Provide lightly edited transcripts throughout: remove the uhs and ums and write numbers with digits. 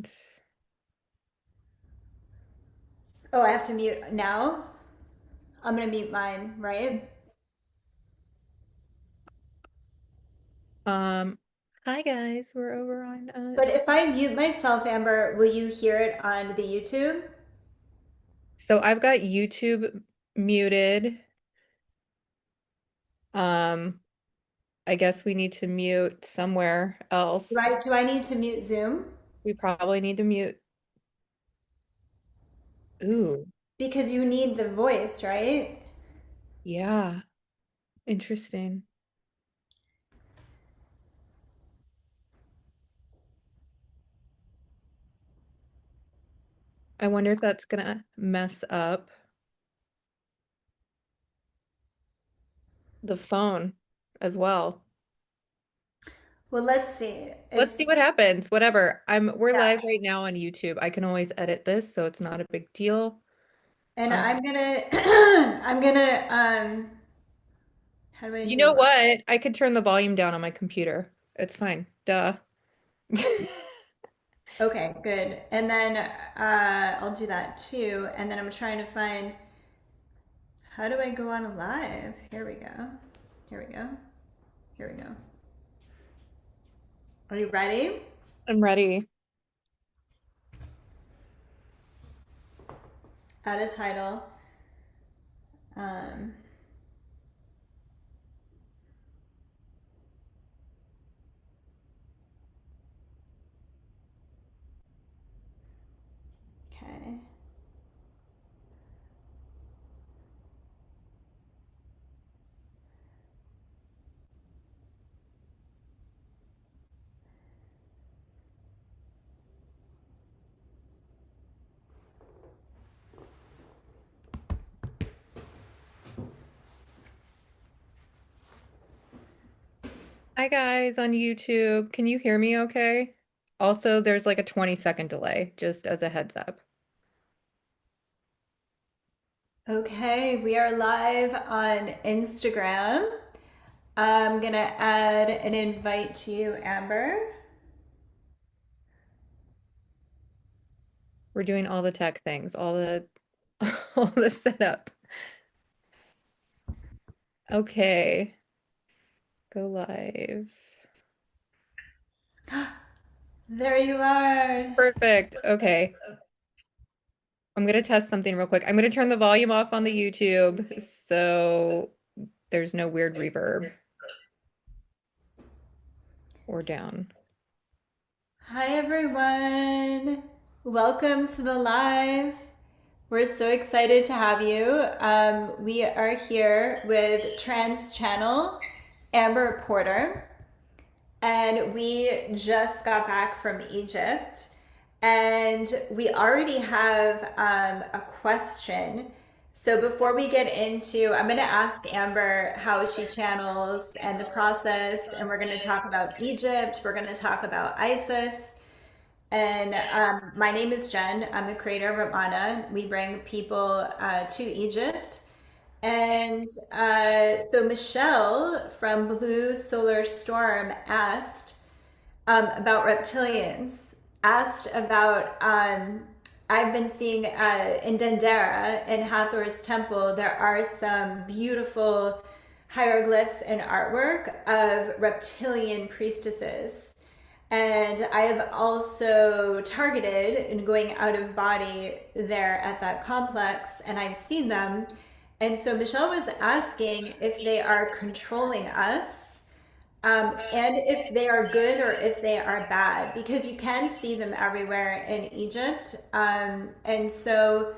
second. Oh, I have to mute now? I'm gonna mute mine, right? Um, Hi guys, we're over on But if I mute myself, Amber, will you hear it on the YouTube? so I've got YouTube muted. Um, I guess we need to mute somewhere Do else. I need to mute Zoom? We probably need to mute. Ooh, Because you need the voice, right? yeah, interesting. I wonder if that's gonna mess up the phone as well. Well, let's see. Let's see It's what happens. Whatever. We're Yeah. live right now on YouTube. I can always edit this, so it's not a big deal. And Um, I'm gonna I'm gonna how do I you do know live? what? I could turn the volume down on my computer. It's fine. Duh. Okay, good. And then I'll do that too. And then I'm trying to find how do I go on live? Here we go. Here we go. Here we go. Are you ready? I'm ready. Add a title. Um, okay. Hi guys on YouTube. Can you hear me okay? Also, there's like a 20-second delay, just as a heads up. Okay, we are live on Instagram. I'm gonna add an invite to you, Amber. We're doing all the tech things, all the all the setup. Okay. Go live. There you are. Perfect. Okay. I'm gonna test something real quick. I'm gonna turn the volume off on the YouTube so there's no weird reverb or down. Hi, everyone. Welcome to the live. We're so excited to have you. We are here with Trans Channel Amber Porter, and we just got back from Egypt. And we already have a question. So before we get into, I'm going to ask Amber how she channels and the process, and we're going to talk about Egypt. We're going to talk about Isis. And my name is Jen. I'm the creator of Ramana. We bring people to Egypt. And so Michelle from Blue Solar Storm asked, about reptilians, asked about, I've been seeing in Dendera, in Hathor's temple, there are some beautiful hieroglyphs and artwork of reptilian priestesses. And I have also targeted and going out of body there at that complex, and I've seen them. And so Michelle was asking if they are controlling us, and if they are good or if they are bad, because you can see them everywhere in Egypt. And so,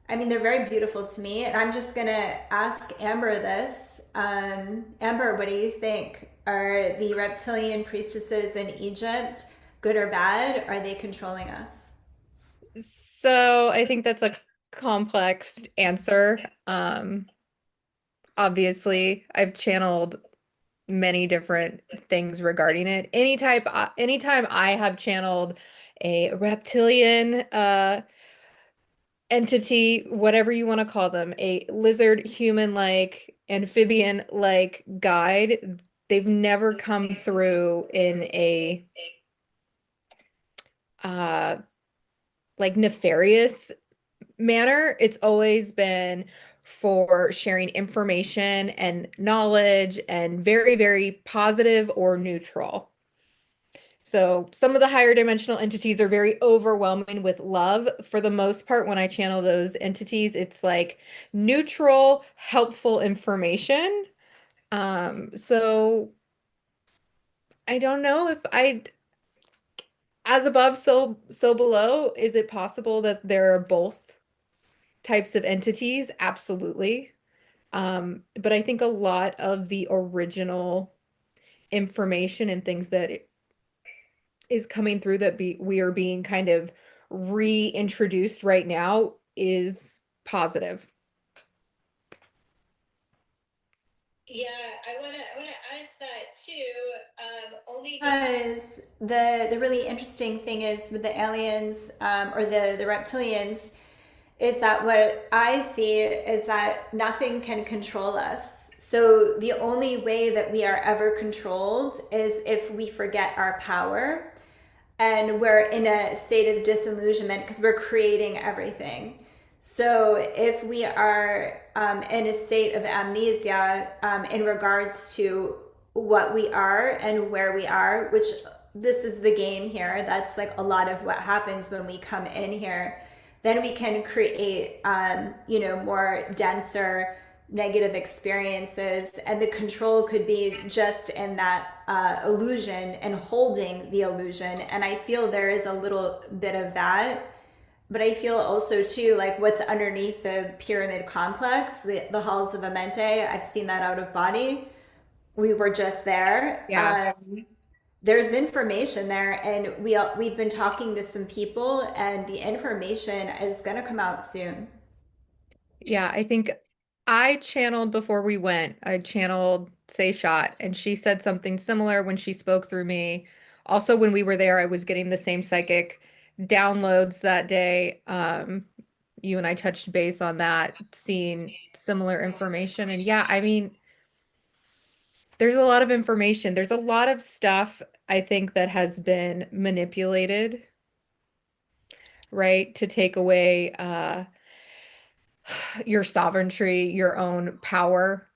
I mean, they're very beautiful to me. And I'm just going to ask Amber this. Amber, what do you think? Are the reptilian priestesses in Egypt good or bad? Are they controlling us? So I think that's a complex answer. Obviously, I've channeled many different things regarding it. Anytime I have channeled a reptilian entity, whatever you want to call them, a lizard, human-like, amphibian-like guide, they've never come through in a uh like nefarious manner. It's always been for sharing information and knowledge and very, very positive or neutral. So some of the higher dimensional entities are very overwhelming with love. For the most part, when I channel those entities, it's like neutral, helpful information. So I don't know if I, as above, so below. Is it possible that there are both types of entities? Absolutely. But I think a lot of the original information and things that is coming through that we are being kind of reintroduced right now is positive. Because the really interesting thing is with the aliens or the reptilians is that what I see is that nothing can control us. So the only way that we are ever controlled is if we forget our power and we're in a state of disillusionment because we're creating everything. So if we are in a state of amnesia in regards to what we are and where we are, which this is the game here, that's like a lot of what happens when we come in here, then we can create, more denser negative experiences, and the control could be just in that illusion and holding the illusion. And I feel there is a little bit of that, but I feel also too like what's underneath the pyramid complex, the halls of Amente. I've seen that out of body. We were just there. Yeah. There's information there, and we've been talking to some people, and the information is going to come out soon. Yeah, I think I channeled before we went. I channeled Say Shot, and she said something similar when she spoke through me. Also, when we were there, I was getting the same psychic downloads that day. You and I touched base on that, seeing similar information. And yeah, I mean, there's a lot of information. There's a lot of stuff I think that has been manipulated, right, to take away your sovereignty, your own power.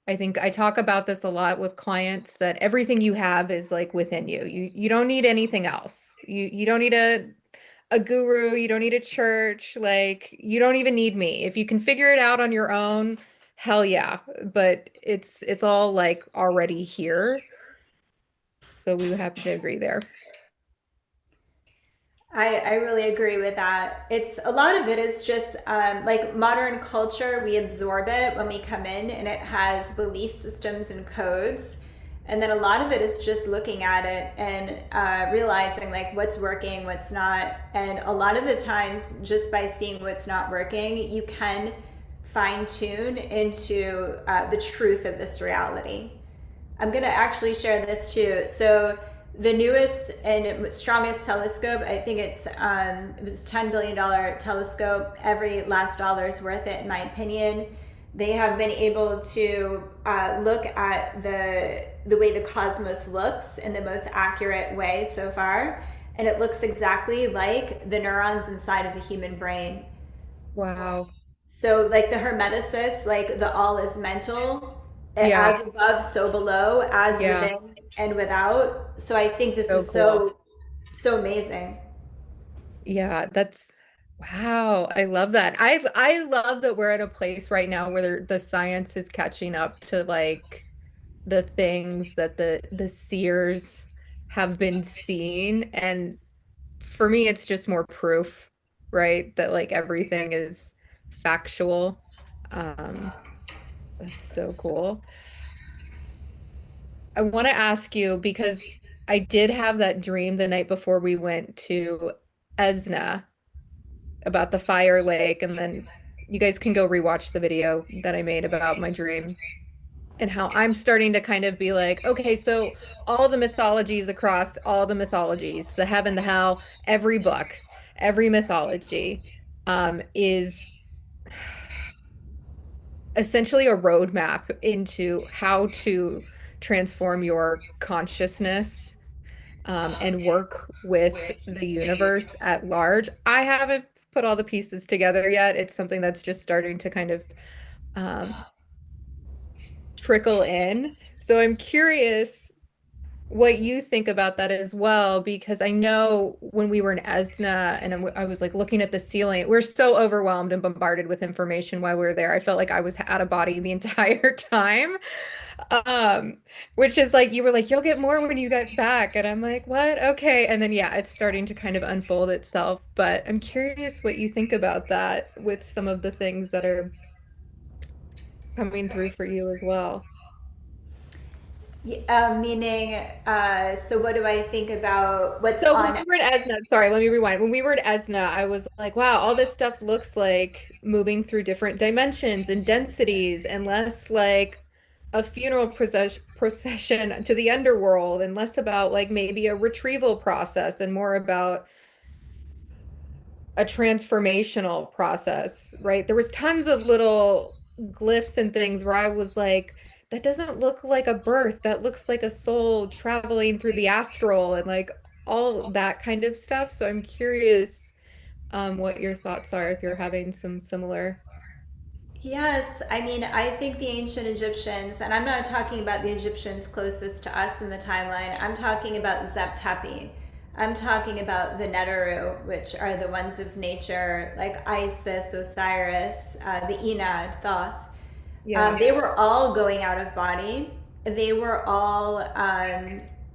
I think I talk about this a lot with clients that everything you have is like within you. You don't need anything else. You don't need a guru, you don't need a church, like you don't even need me. If you can figure it out on your own, hell yeah. But it's all like already here. So we would happen to agree there. I really agree with that. It's a lot of it is just like modern culture. We absorb it when we come in, and it has belief systems and codes. And then a lot of it is just looking at it and realizing like what's working, what's not. And a lot of the times, just by seeing what's not working, you can fine tune into the truth of this reality. I'm going to actually share this too. So the newest and strongest telescope, I think it was $10 billion telescope. Every last dollar is worth it, in my opinion. They have been able to look at the way the cosmos looks in the most accurate way so far, and it looks exactly like the neurons inside of the human brain. Wow. So like the hermeticist, like the all is mental, Yeah, as above, so below, as yeah, within and without. So I think this so is cool. so amazing. Yeah, that's wow. I love that. I love that we're at a place right now where the science is catching up to like the things that the seers have been seeing. And for me, it's just more proof, right? That like everything is factual. Um, that's so cool. I want to ask you because I did have that dream the night before we went to Esna about the fire lake, and then you guys can go rewatch the video that I made about my dream and how I'm starting to kind of be like, okay, so all the mythologies across all the mythologies, the heaven, the hell, every book, every mythology, is essentially a roadmap into how to transform your consciousness and work with the universe at large. I haven't put all the pieces together yet. It's something that's just starting to kind of um, trickle in. So I'm curious what you think about that as well, because I know when we were in ESNA and I was like looking at the ceiling, we're so overwhelmed and bombarded with information while we were there. I felt like I was out of body the entire time. Um, which is like you were like, you'll get more when you get back. And I'm like, what? Okay. And then yeah, it's starting to kind of unfold itself. But I'm curious what you think about that with some of the things that are coming through for you as well. Meaning, so what do I think about what's So when on? we were at ESNA, sorry, let me rewind. When we were at ESNA, I was like, wow, all this stuff looks like moving through different dimensions and densities and less like a funeral procession to the underworld and less about like maybe a retrieval process and more about a transformational process, right? There was tons of little glyphs and things where I was like, that doesn't look like a birth. That looks like a soul traveling through the astral and like all that kind of stuff. So I'm curious what your thoughts are if you're having some similar. Yes, I mean, I think the ancient Egyptians, and I'm not talking about the Egyptians closest to us in the timeline, I'm talking about Zep-Tepi. I'm talking about the Neteru, which are the ones of nature, like Isis, Osiris, the Enad, Thoth. Yeah. They were all going out of body. They were all,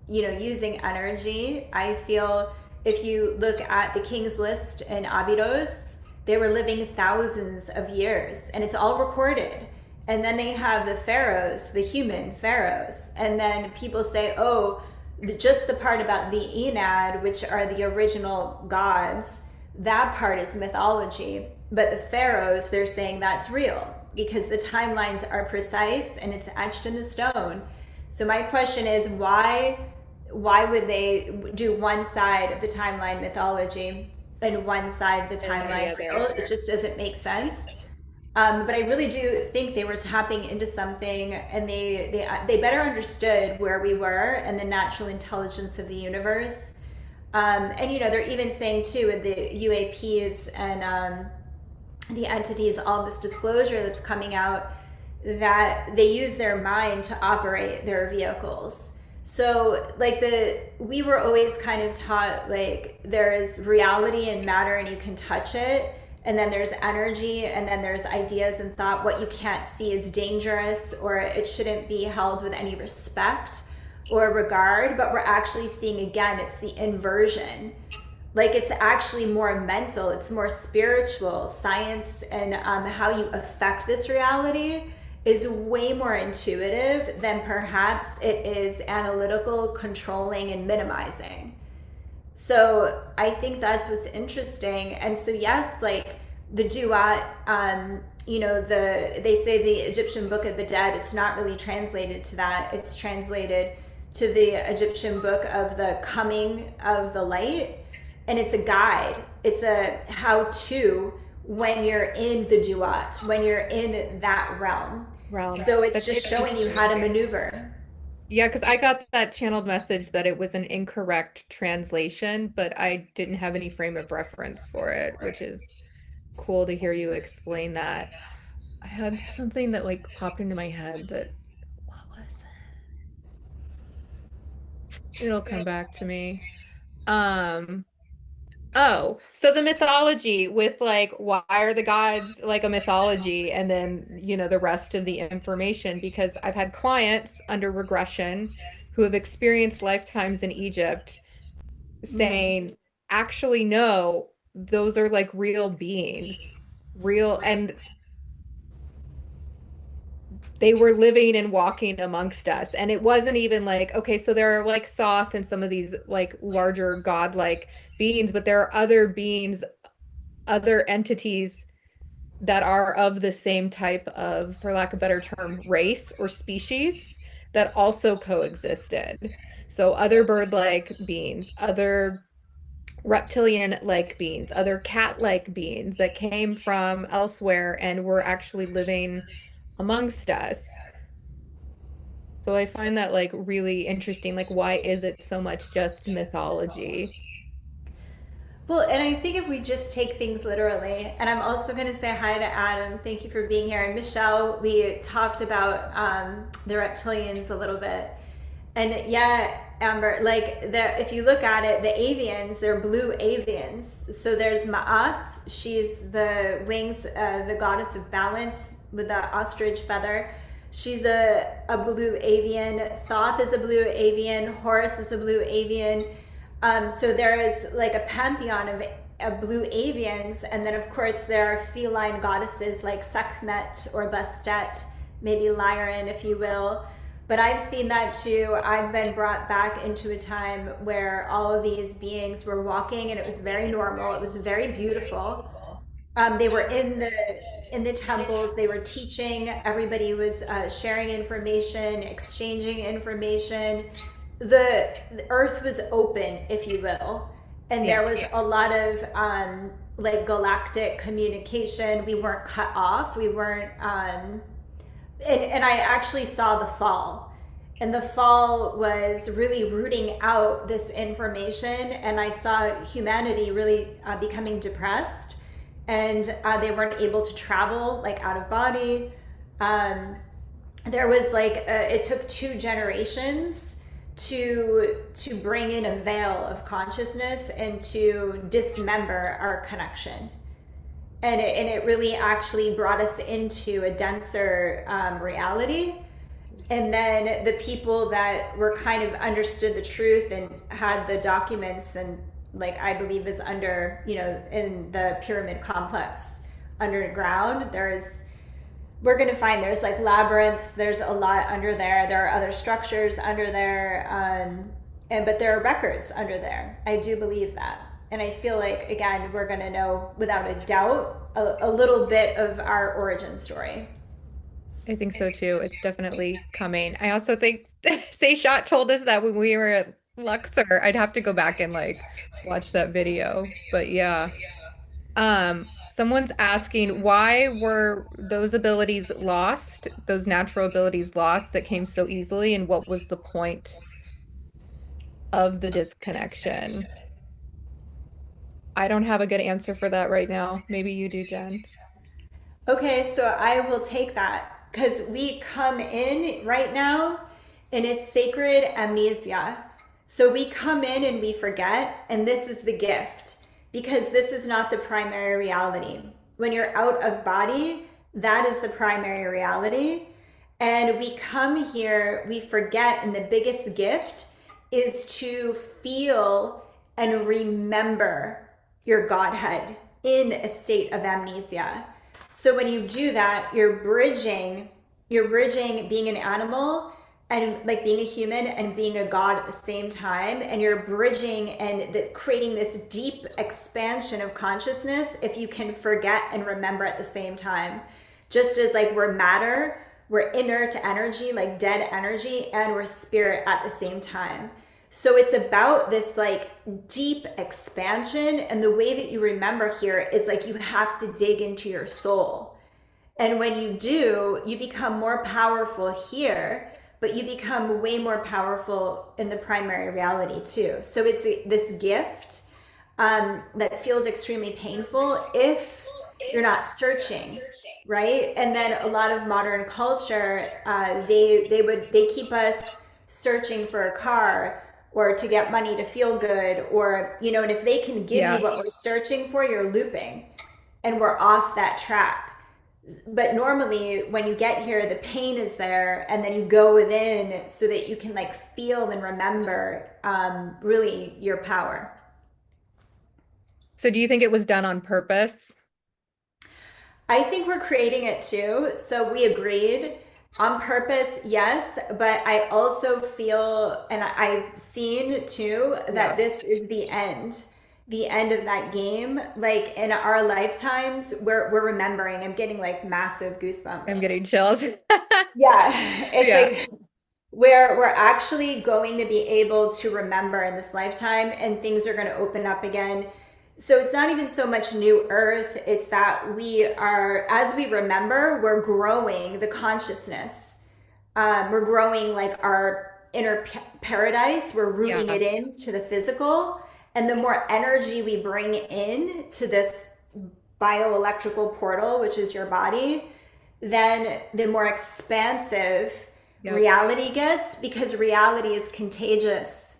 using energy. I feel if you look at the King's List in Abydos, they were living thousands of years, and it's all recorded. And then they have the pharaohs, the human pharaohs, and then people say, "Oh, just the part about the Enad, which are the original gods, that part is mythology." But the pharaohs, they're saying that's real because the timelines are precise and it's etched in the stone. So my question is, why would they do one side of the timeline mythology and one side of the And the timeline real? other. It just doesn't make sense. But I really do think they were tapping into something, and they better understood where we were and the natural intelligence of the universe. And they're even saying too with the UAPs and the entities, all this disclosure that's coming out, that they use their mind to operate their vehicles. So like we were always kind of taught like there is reality and matter and you can touch it, and then there's energy, and then there's ideas and thought. What you can't see is dangerous, or it shouldn't be held with any respect or regard. But we're actually seeing, again, it's the inversion. Like it's actually more mental, it's more spiritual. Science and how you affect this reality is way more intuitive than perhaps it is analytical, controlling, and minimizing. So I think that's what's interesting. And so yes, like the duat, they say the Egyptian Book of the Dead, it's not really translated to that. It's translated to the Egyptian Book of the Coming of the Light. And it's a guide. It's a how-to when you're in the duat, when you're in that realm. Realm. So it's That's just showing you how interesting. to maneuver. Yeah, because I got that channeled message that it was an incorrect translation, but I didn't have any frame of reference for it, which is cool to hear you explain that. I had something that like popped into my head, but what was it? It'll come back to me. Um, oh, so the mythology with like why are the gods like a mythology and then, the rest of the information because I've had clients under regression who have experienced lifetimes in Egypt Mm. saying, actually, no, those are like real beings, real, and they were living and walking amongst us. And it wasn't even like, okay, so there are like Thoth and some of these like larger godlike beings, but there are other beings, other entities that are of the same type of, for lack of a better term, race or species that also coexisted. So other bird-like beings, other reptilian-like beings, other cat-like beings that came from elsewhere and were actually living amongst us. So I find that like really interesting. Like, why is it so much just mythology? Well, and I think if we just take things literally, and I'm also going to say hi to Adam. Thank you for being here. And Michelle, we talked about the reptilians a little bit. And yeah, Amber, like if you look at it, the avians, they're blue avians. So there's Ma'at, she's the wings, the goddess of balance with the ostrich feather. She's a blue avian. Thoth is a blue avian. Horus is a blue avian. So there is like a pantheon of blue avians, and then of course there are feline goddesses like Sekhmet or Bastet, maybe Lyran, if you will. But I've seen that too. I've been brought back into a time where all of these beings were walking, and it was very normal. It was very beautiful. They were in the temples. They were teaching. Everybody was sharing information, exchanging information. The earth was open, if you will, and Yeah. there was a lot of like galactic communication. We weren't cut off. We weren't. And I actually saw the fall. And the fall was really rooting out this information, and I saw humanity really becoming depressed, and they weren't able to travel like out of body. There was like it took 2 generations to bring in a veil of consciousness and to dismember our connection, and it really actually brought us into a denser reality. And then the people that were kind of understood the truth and had the documents, and like I believe is under, in the pyramid complex underground, we're going to find there's like labyrinths, there's a lot under there, there are other structures under there, but there are records under there. I do believe that. And I feel like, again, we're going to know without a doubt a little bit of our origin story. I think so too. It's definitely coming. I also think Shot told us that when we were at Luxor. I'd have to go back and like watch that video. But yeah. Someone's asking why were those abilities lost, those natural abilities lost that came so easily, and what was the point of the disconnection? I don't have a good answer for that right now. Maybe you do, Jen. Okay, so I will take that because we come in right now and it's sacred amnesia. So we come in and we forget, and this is the gift because this is not the primary reality. When you're out of body, that is the primary reality. And we come here, we forget, and the biggest gift is to feel and remember your Godhead in a state of amnesia. So when you do that, you're bridging being an animal and like being a human and being a god at the same time, and you're bridging and creating this deep expansion of consciousness if you can forget and remember at the same time. Just as like we're matter, we're inert energy, like dead energy, and we're spirit at the same time. So it's about this like deep expansion, and the way that you remember here is like you have to dig into your soul. And when you do, you become more powerful here, but you become way more powerful in the primary reality too. So it's this gift that feels extremely painful if you're not searching, right? And then a lot of modern culture, they keep us searching for a car or to get money to feel good, or and if they can give you Yeah. what we're searching for, you're looping, and we're off that track. But normally when you get here, the pain is there, and then you go within so that you can like feel and remember really your power. So do you think it was done on purpose? I think we're creating it too. So we agreed on purpose, yes, but I also feel, and I've seen too, that Yeah. this is the end of that game. Like in our lifetimes, we're remembering. I'm getting like massive goosebumps. I'm getting chills. Yeah, it's Yeah. like where we're actually going to be able to remember in this lifetime, and things are going to open up again. So it's not even so much new earth, it's that we are, as we remember, we're growing the consciousness We're growing like our inner paradise. We're rooting Yeah. it into the physical. And the more energy we bring in to this bioelectrical portal, which is your body, then the more expansive Yep. reality gets because reality is contagious.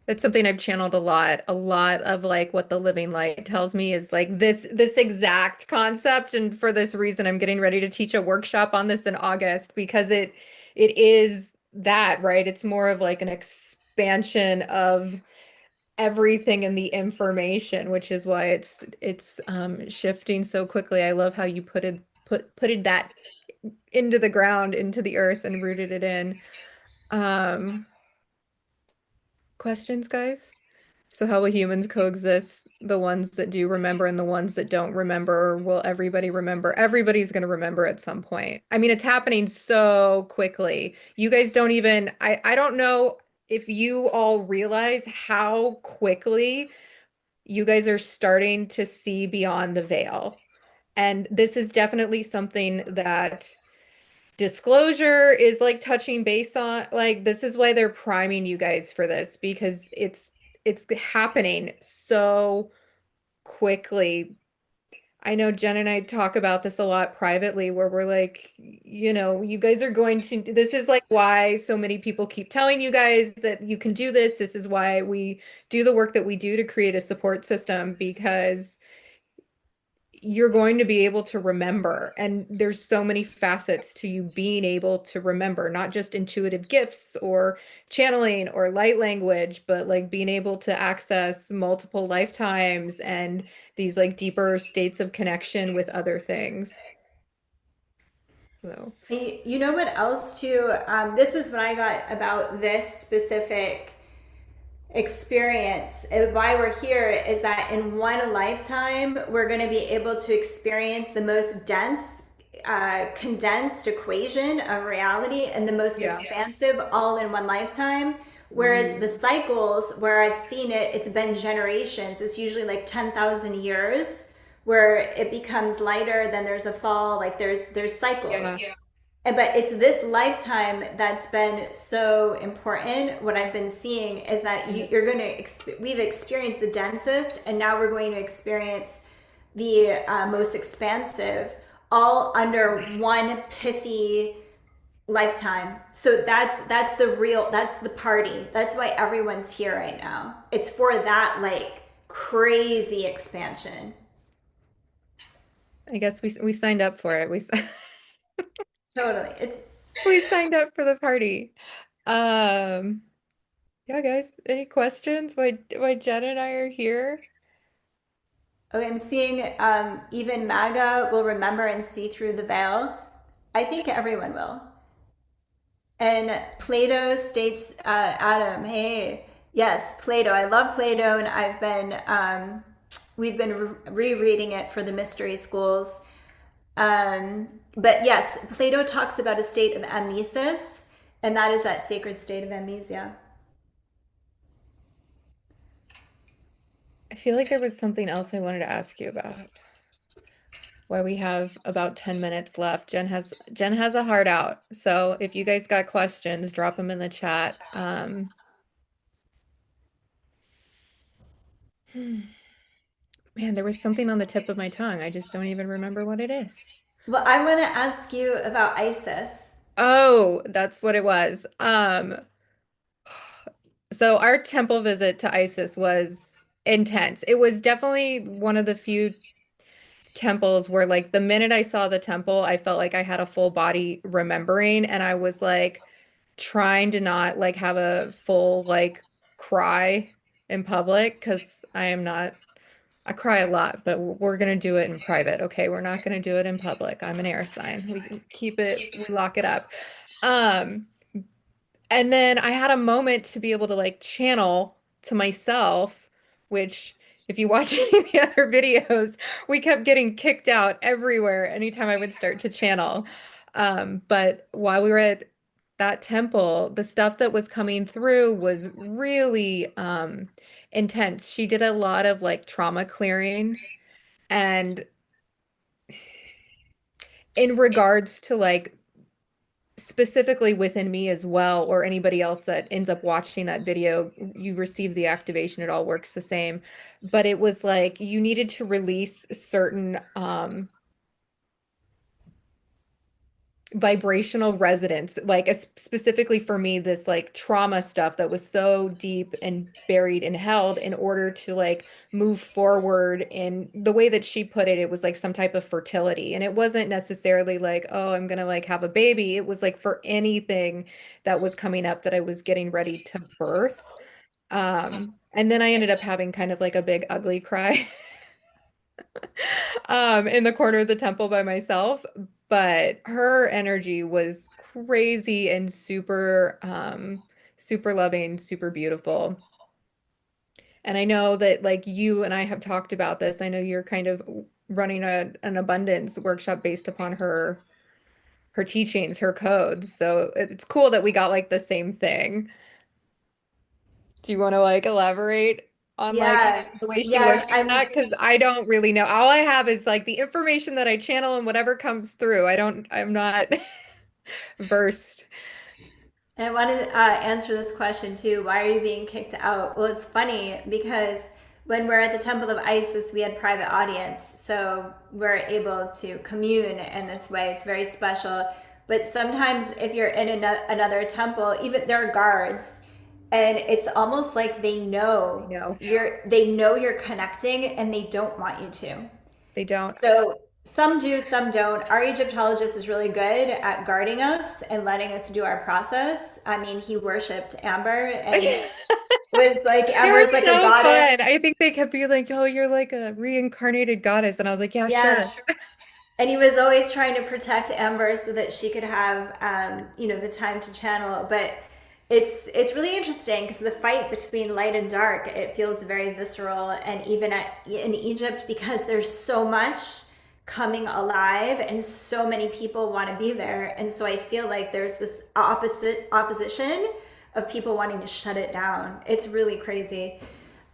That's something I've channeled a lot. A lot of like what the living light tells me is like this exact concept. And for this reason, I'm getting ready to teach a workshop on this in August because it is that, right? It's more of like an expansion of everything in the information, which is why it's shifting so quickly. I love how you putted that into the ground, into the earth and rooted it in. Um, Questions, guys? So how will humans coexist? The ones that do remember and the ones that don't remember, or will everybody remember? Everybody's going to remember at some point. I mean, it's happening so quickly. You guys don't even, I don't know if you all realize how quickly you guys are starting to see beyond the veil. And this is definitely something that disclosure is like touching base on. Like, this is why they're priming you guys for this because it's happening so quickly. I know Jen and I talk about this a lot privately where we're like, you guys are going to, this is like why so many people keep telling you guys that you can do this. This is why we do the work that we do to create a support system because you're going to be able to remember. And there's so many facets to you being able to remember, not just intuitive gifts or channeling or light language, but like being able to access multiple lifetimes and these like deeper states of connection with other things. So, You know what else too? This is what I got about this specific experience. Why we're here is that in one lifetime, we're going to be able to experience the most dense, condensed equation of reality and the most yeah. expansive all in one lifetime. Whereas the Ooh. cycles, where I've seen it, it's been generations. It's usually like 10,000 years where it becomes lighter, then there's a fall, like there's cycles. Yeah. But it's this lifetime that's been so important. What I've been seeing is that Yeah. you're going to, we've experienced the densest, and now we're going to experience the most expansive, all under one pithy lifetime. So that's the real, that's the party. That's why everyone's here right now. It's for that like crazy expansion. I guess we signed up for it. Totally. It's We signed up for the party. Um, yeah, guys, any questions? Why Jen and I are here? Okay, I'm seeing even MAGA will remember and see through the veil. I think everyone will. And Plato states, Adam, hey, yes, Plato. I love Plato, and we've been rereading it for the mystery schools. But yes, Plato talks about a state of amnesis, and that is that sacred state of amnesia. I feel like there was something else I wanted to ask you about. Why we have about 10 minutes left. Jen has a heart out. So if you guys got questions, drop them in the chat. Man, there was something on the tip of my tongue. I just don't even remember what it is. Well, I want to ask you about Isis. Oh, that's what it was. So our temple visit to Isis was intense. It was definitely one of the few temples where like the minute I saw the temple, I felt like I had a full body remembering and I was like trying to not like have a full like cry in public because I cry a lot, but we're gonna do it in private. Okay, we're not gonna do it in public. I'm an air sign. We keep it, we lock it up. Um, and then I had a moment to be able to like channel to myself, which if you watch any of the other videos, we kept getting kicked out everywhere anytime I would start to channel. But while we were at that temple, the stuff that was coming through was really intense. She did a lot of like trauma clearing and in regards to like specifically within me as well, or anybody else that ends up watching that video, you receive the activation, it all works the same. But it was like you needed to release certain vibrational resonance, like specifically for me, this like trauma stuff that was so deep and buried and held in order to like move forward. And the way that she put it, it was like some type of fertility. And it wasn't necessarily like, oh, I'm gonna like have a baby. It was like for anything that was coming up that I was getting ready to birth. And then I ended up having kind of like a big ugly cry in the corner of the temple by myself. But her energy was crazy and super, super loving, super beautiful. And I know that like you and I have talked about this. I know you're kind of running an abundance workshop based upon her teachings, her codes. So it's cool that we got like the same thing. Do you want to like elaborate on like Yeah, the way she yeah. works with that? Because I don't really know. All I have is like the information that I channel and whatever comes through. I'm not versed. I want to answer this question too. Why are you being kicked out? Well, it's funny because when we're at the Temple of Isis, we had private audience, so we're able to commune in this way. It's very special. But sometimes, if you're in another temple, even there are guards, and it's almost like I know. they know you're connecting, and they don't want you to. They don't. So some do, some don't. Our Egyptologist is really good at guarding us and letting us do our process. I mean, he worshipped Amber and was like, They were Amber's like a so goddess. fun. I think they kept being like, "Oh, you're like a reincarnated goddess," and I was like, "Yeah, Yes. sure." And he was always trying to protect Amber so that she could have, the time to channel. But it's really interesting because the fight between light and dark, it feels very visceral. And even in Egypt, because there's so much coming alive and so many people want to be there, and so I feel like there's this opposition of people wanting to shut it down. It's really crazy.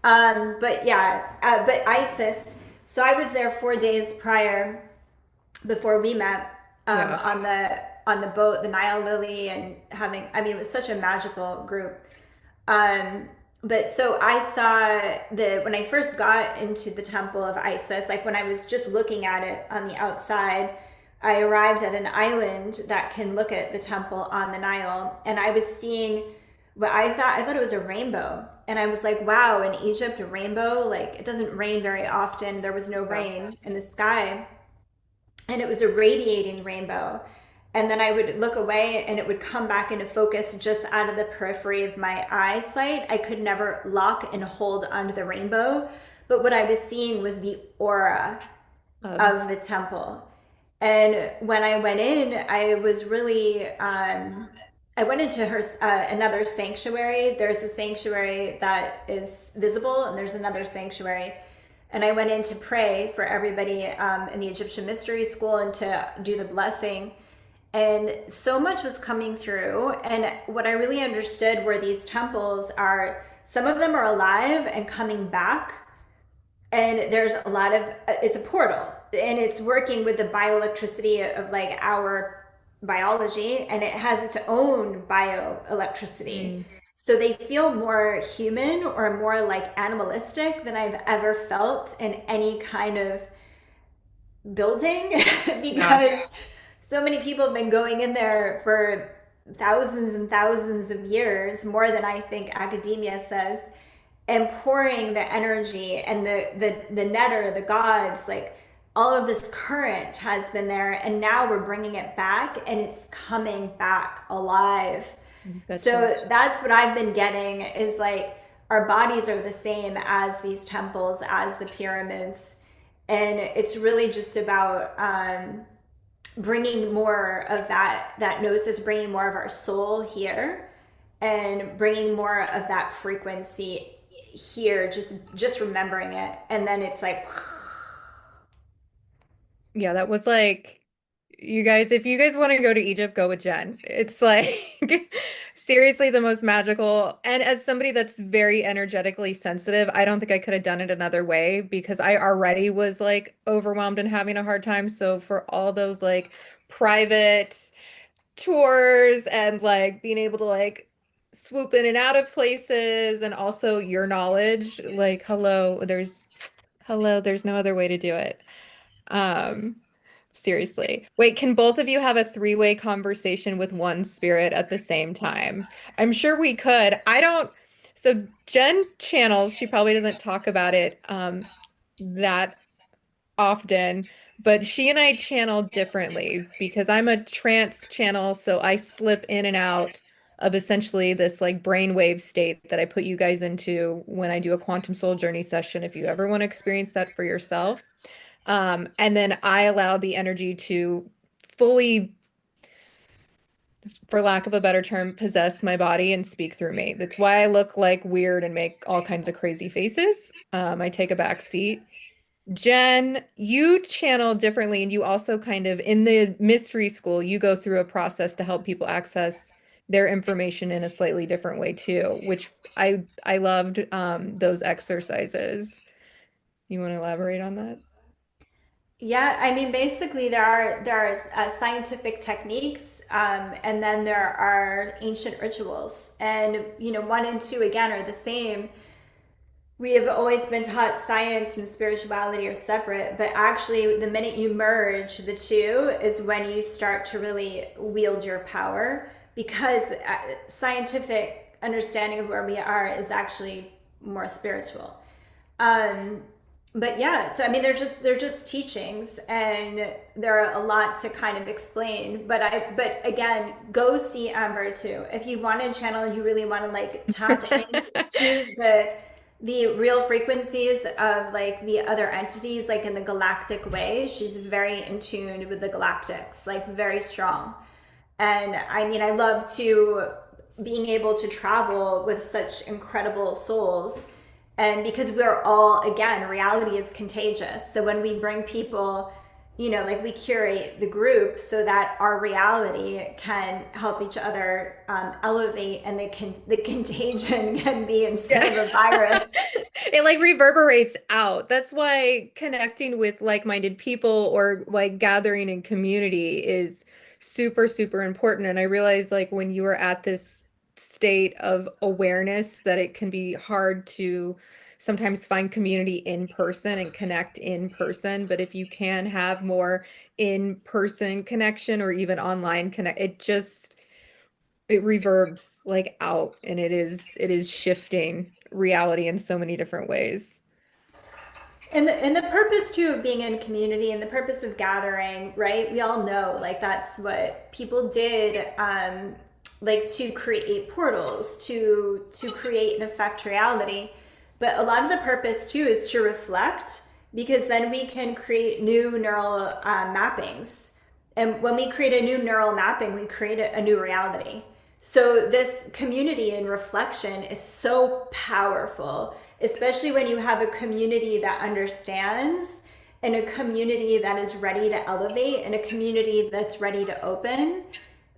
But yeah, but ISIS. So I was there 4 days prior before we met, Yeah. on the boat, the Nile Lily, and having. I mean, it was such a magical group. Um, but so I saw when I first got into the temple of Isis, like when I was just looking at it on the outside, I arrived at an island that can look at the temple on the Nile, and I was seeing what I thought it was a rainbow. And I was like, wow, in Egypt, a rainbow, like it doesn't rain very often. There was no Yeah. rain in the sky, and it was a radiating rainbow. And then I would look away and it would come back into focus just out of the periphery of my eyesight. I could never lock and hold onto the rainbow. But what I was seeing was the aura Of of the temple. And when I went in, I was really, I went into another sanctuary. There's a sanctuary that is visible, and there's another sanctuary. And I went in to pray for everybody in the Egyptian Mystery School and to do the blessing. And so much was coming through. And what I really understood were these temples are, some of them are alive and coming back, and there's a lot of it's a portal, and it's working with the bioelectricity of like our biology, and it has its own bioelectricity, mm, so they feel more human or more like animalistic than I've ever felt in any kind of building yeah. because so many people have been going in there for thousands and thousands of years, more than I think academia says, and pouring the energy and the netter, the gods, like all of this current has been there, and now we're bringing it back, and it's coming back alive. I just got So chills. that's what I've been getting is like our bodies are the same as these temples, as the pyramids, and it's really just about bringing more of that gnosis, bringing more of our soul here, and bringing more of that frequency here, just remembering it, and then it's like Yeah, that was like, you guys, if you guys want to go to Egypt, go with Jen. It's like seriously the most magical. And as somebody that's very energetically sensitive, I don't think I could have done it another way because I already was like overwhelmed and having a hard time. So for all those like private tours and like being able to like swoop in and out of places and also your knowledge. Like, hello, there's no other way to do it. Um, Seriously. Wait, can both of you have a three-way conversation with one spirit at the same time? I'm sure we could. I don't. So Jen channels, she probably doesn't talk about it that often, but she and I channel differently because I'm a trance channel, so I slip in and out of essentially this like brainwave state that I put you guys into when I do a quantum soul journey session, if you ever want to experience that for yourself. And then I allow the energy to fully, for lack of a better term, possess my body and speak through me. That's why I look like weird and make all kinds of crazy faces. I take a back seat. Jen, you channel differently, and you also kind of, in the mystery school, you go through a process to help people access their information in a slightly different way too, which I loved those exercises. You want to elaborate on that? Yeah, I mean, basically, there are scientific techniques, and then there are ancient rituals, and one and two again are the same. We have always been taught science and spirituality are separate, but actually, the minute you merge the two is when you start to really wield your power, because scientific understanding of where we are is actually more spiritual. Um, but yeah, so I mean, they're just teachings, and there are a lot to kind of explain. But again, go see Amber too if you want to channel. You really want to like tap into the real frequencies of like the other entities, like in the galactic way. She's very in tune with the galactics, like very strong. And I mean, I love to being able to travel with such incredible souls. And because we're all, again, reality is contagious. So when we bring people, like we curate the group so that our reality can help each other elevate, and the contagion can be instead Yeah. of a virus. It like reverberates out. That's why connecting with like-minded people or like gathering in community is super, super important. And I realize like when you are at this state of awareness that it can be hard to sometimes find community in person and connect in person. But if you can have more in-person connection or even online connect, it reverbs like out and it is shifting reality in so many different ways. And the purpose too of being in community and the purpose of gathering, right? We all know like that's what people did, like to create portals, to create and affect reality. But a lot of the purpose too is to reflect, because then we can create new neural mappings. And when we create a new neural mapping, we create a new reality. So this community and reflection is so powerful, especially when you have a community that understands, and a community that is ready to elevate, and a community that's ready to open.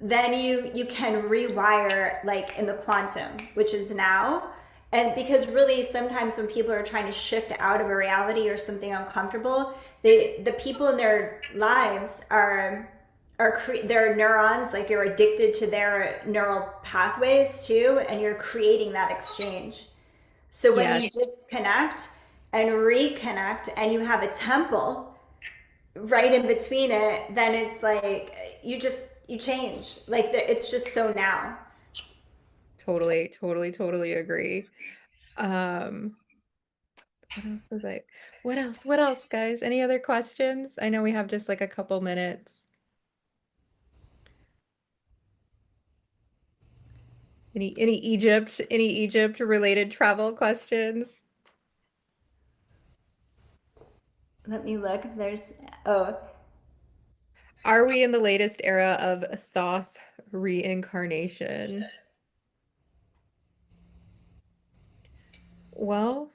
Then you can rewire like in the quantum, which is now. And because really sometimes when people are trying to shift out of a reality or something uncomfortable, the people in their lives are their neurons, like you're addicted to their neural pathways too, and you're creating that exchange. So when you Yes, disconnect and reconnect, and you have a temple right in between it, then it's like you change. Like it's just so now. totally, totally, totally agree. Um, what else was I? What else? What else, guys? Any other questions? I know we have just like a couple minutes. Any Egypt related travel questions? Let me look if there's. Oh, Are we in the latest era of Thoth reincarnation? Well,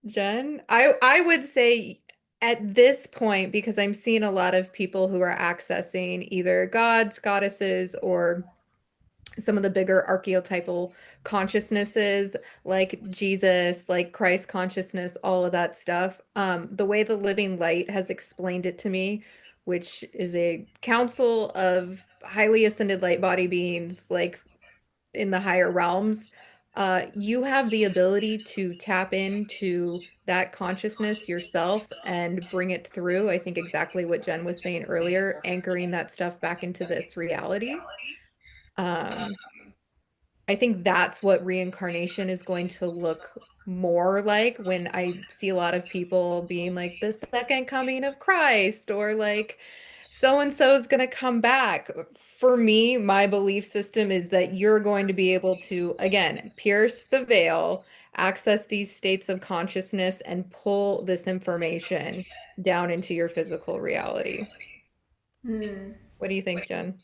Jen, I would say at this point, because I'm seeing a lot of people who are accessing either gods, goddesses, or some of the bigger archetypal consciousnesses like Jesus, like Christ consciousness, all of that stuff. The way the living light has explained it to me which is a council of highly ascended light body beings, like in the higher realms, you have the ability to tap into that consciousness yourself and bring it through. I think exactly what Jen was saying earlier, anchoring that stuff back into this reality. Um, I think that's what reincarnation is going to look more like when I see a lot of people being like the second coming of Christ or like so and so is going to come back. For me, my belief system is that you're going to be able to, again, pierce the veil, access these states of consciousness, and pull this information down into your physical reality. Hmm. What do you think, Jen?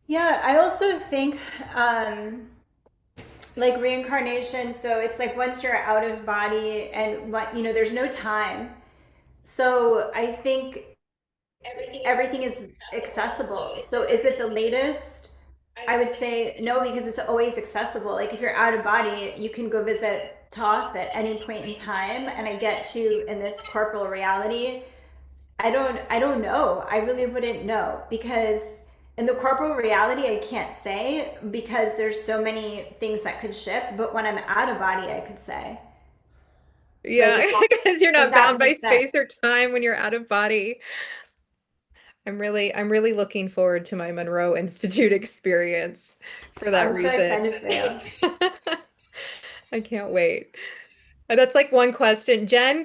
Yeah, I also think um, like reincarnation. So it's like once you're out of body and what there's no time. So I think everything is accessible. So is it the latest? I would say no, because it's always accessible. Like if you're out of body, you can go visit Toth at any point in time. And I get to in this corporal reality. I don't know. I really wouldn't know because in the corporal reality I can't say because there's so many things that could shift, but when I'm out of body I could say. Like Yeah, because you're if not that bound by makes sense. space or time when you're out of body. I'm really looking forward to my Monroe Institute experience for that I'm so reason. excited for you. I can't wait. And that's like one question. Jen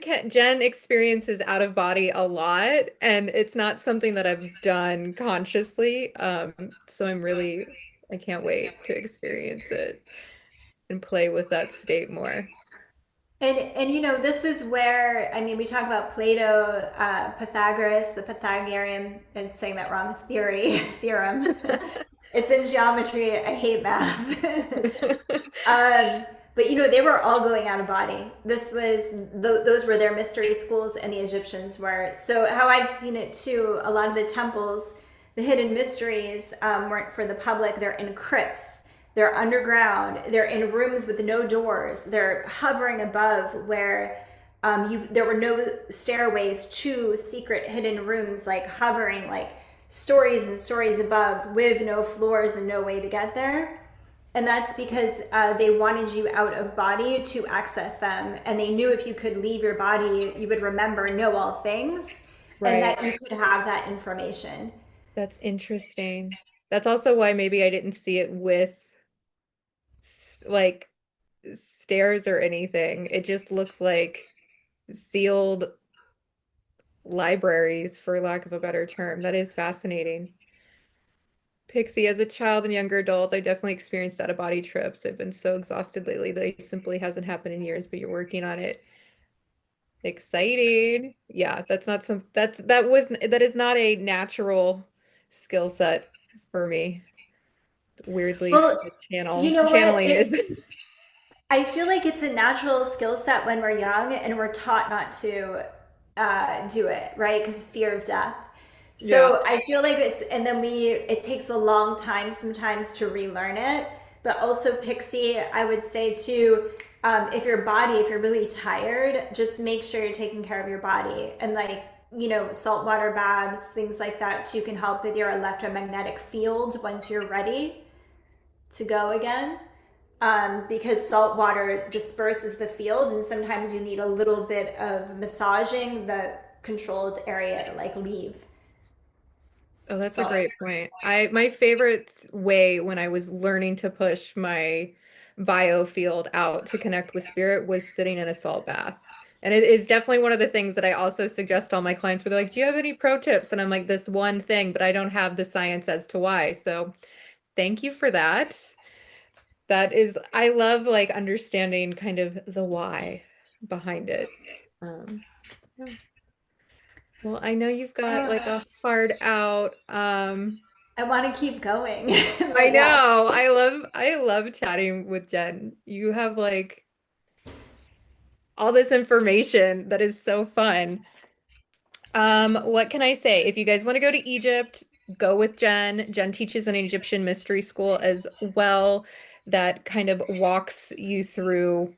experiences out of body a lot, and it's not something that I've done consciously. So I can't wait to experience it and play with that state more. And this is where I mean we talk about Plato, Pythagoras, the Pythagorean. I'm saying that wrong. Theorem. It's in geometry. I hate math. um, but they were all going out of body. Those were their mystery schools, and the Egyptians were. So how I've seen it too, a lot of the temples, the hidden mysteries weren't for the public. They're in crypts. They're underground. They're in rooms with no doors. They're hovering above where there were no stairways to secret hidden rooms, like hovering, like stories and stories above, with no floors and no way to get there. And that's because they wanted you out of body to access them. And they knew if you could leave your body, you would remember, know all things, and Right. that you could have that information. That's interesting. That's also why maybe I didn't see it with like stairs or anything. It just looks like sealed libraries, for lack of a better term. That is fascinating. Pixie, as a child and younger adult, I definitely experienced out-of-body trips. I've been so exhausted lately that it simply hasn't happened in years, but you're working on it. Exciting. Yeah, that is not a natural skill set for me. Weirdly, Well, the you know what? channeling is. I feel like it's a natural skill set when we're young and we're taught not to do it, right? Because fear of death. Yeah. So I feel like and then it takes a long time sometimes to relearn it. But also, Pixie, I would say too, if if you're really tired, just make sure you're taking care of your body. And like, saltwater baths, things like that too can help with your electromagnetic field once you're ready to go again, because salt water disperses the field, and sometimes you need a little bit of massaging the controlled area to like leave Oh, that's a salt. great point. My favorite way when I was learning to push my biofield out to connect with spirit was sitting in a salt bath. And it is definitely one of the things that I also suggest all my clients where they're like, "Do you have any pro tips?" And I'm like, "This one thing, but I don't have the science as to why." So, thank you for that. I love like understanding kind of the why behind it. Um, yeah. Well, I know you've got Uh, like a hard out. I want to keep going, I but yes. know. I love chatting with Jen. You have like all this information that is so fun. What can I say? If you guys want to go to Egypt, go with Jen. Jen teaches an Egyptian mystery school as well that kind of walks you through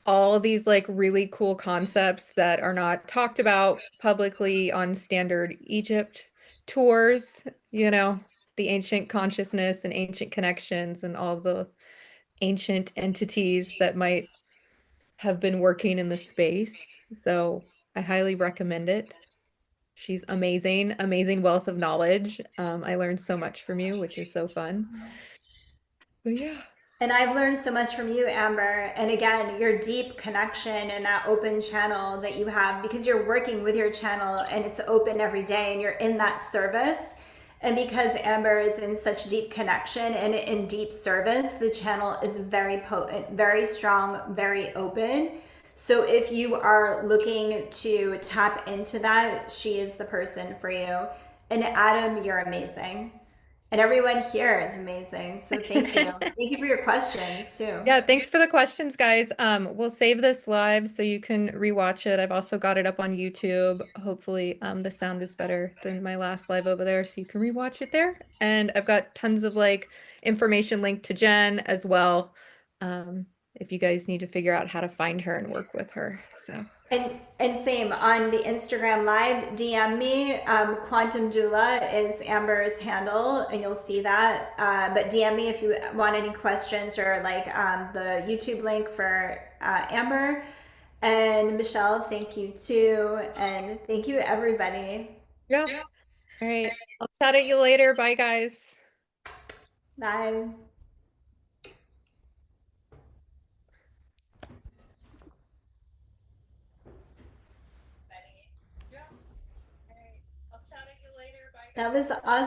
all these like really cool concepts that are not talked about publicly on standard Egypt tours, you know, the ancient consciousness and ancient connections and all the ancient entities that might have been working in the space. So I highly recommend it. She's amazing, amazing wealth of knowledge. I learned so much from you, which is so fun. But yeah. And I've learned so much from you, Amber. And again, your deep connection and that open channel that you have because you're working with your channel and it's open every day and you're in that service. And because Amber is in such deep connection and in deep service, the channel is very potent, very strong, very open. So if you are looking to tap into that, she is the person for you. And Adam, you're amazing. And everyone here is amazing. So thank you. Thank you for your questions too. Yeah, thanks for the questions, guys. We'll save this live so you can rewatch it. I've also got it up on YouTube. Hopefully, the sound is better than my last live over there, so you can rewatch it there. And I've got tons of like information linked to Jen as well. If you guys need to figure out how to find her and work with her. So And same on the Instagram live, DM me. Quantum Doula is Amber's handle, and you'll see that. But DM me if you want any questions or like the YouTube link for Amber. And Michelle, thank you too. And thank you, everybody. yeah. All right. I'll chat at you later. Bye, guys. Bye. Yeah. All right. I'll chat at you later. Bye, That guys. was awesome.